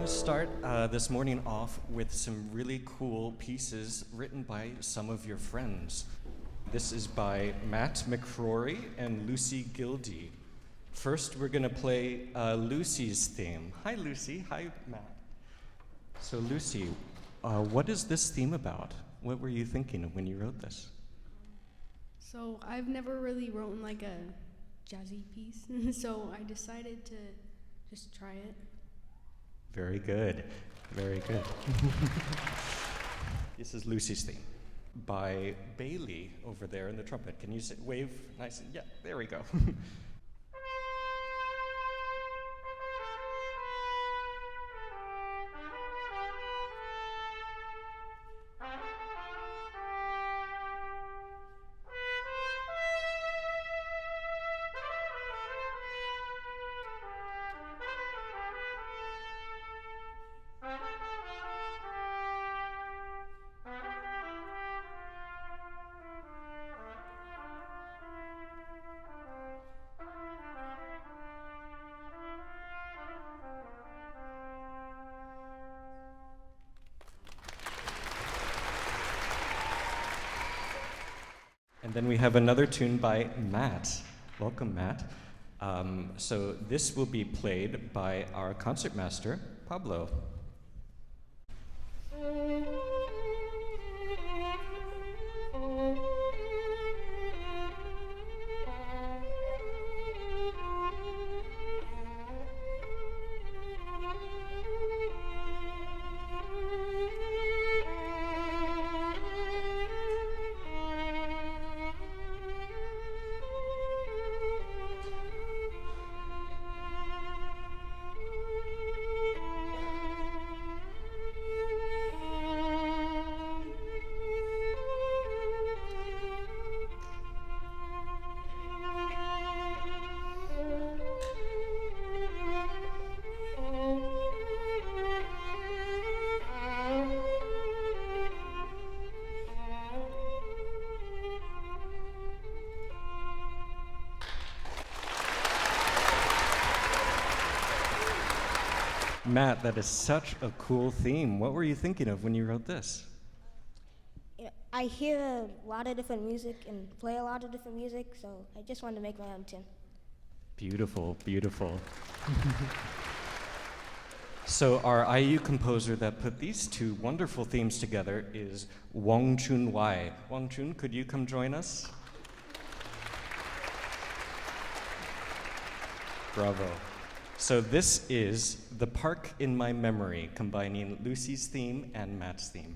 start this morning off with some really cool pieces written by some of your friends. This is by Matt McCrory and Lucy Gildy. First, we're going to play Lucy's theme. Hi, Lucy. Hi, Matt. So, Lucy, what is this theme about? What were you thinking of when you wrote this? So, I've never really written like a jazzy piece, so I decided to just try it. Very good. Very good. This is Lucy's theme by Bailey over there in the trumpet. Can you wave nice? Yeah, there we go. And then we have another tune by Matt. Welcome, Matt. So this will be played by our concertmaster, Pablo. Matt, that is such a cool theme. What were you thinking of when you wrote this? I hear a lot of different music and play a lot of different music, so I just wanted to make my own tune. Beautiful, beautiful. So our IU composer that put these two wonderful themes together is Chun Wai Wong. Chun, could you come join us? Bravo. So this is The Park in My Memory, combining Lucy's theme and Matt's theme.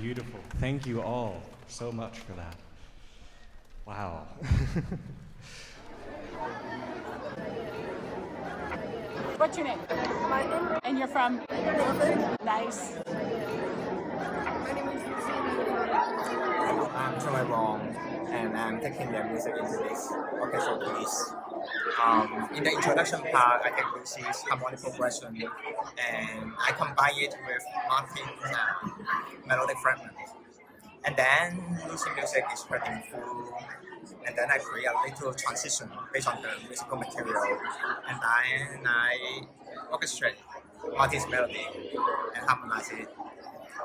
Beautiful. Thank you all so much for that. Wow. What's your name? Martin. And you're from? Melbourne. Nice. My name is Lucy. I'm Chun Wai Wong, and I'm taking the music into this orchestral piece. In the introduction part, I take Lucy's harmonic progression, and I combine it with Martin's melodic fragments. And then Lucy music is spreading through, and then I create a little transition based on the musical material, and then I orchestrate Martin's melody and harmonize it.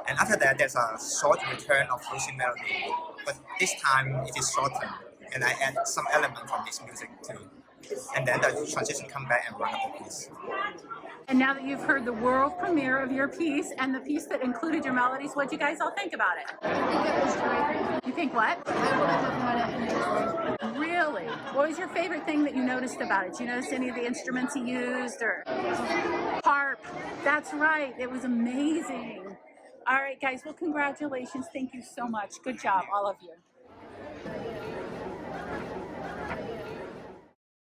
And after that, there's a short return of Lucy melody, but this time it is shortened, and I add some element from this music too. And then the transition come back and run up the piece. And now that you've heard the world premiere of your piece and the piece that included your melodies, what do you guys all think about it? I think it was great. You think what? I would have had it anyway. Really? What was your favorite thing that you noticed about it? Did you notice any of the instruments he used or harp? That's right. It was amazing. All right, guys. Well, congratulations. Thank you so much. Good job, all of you.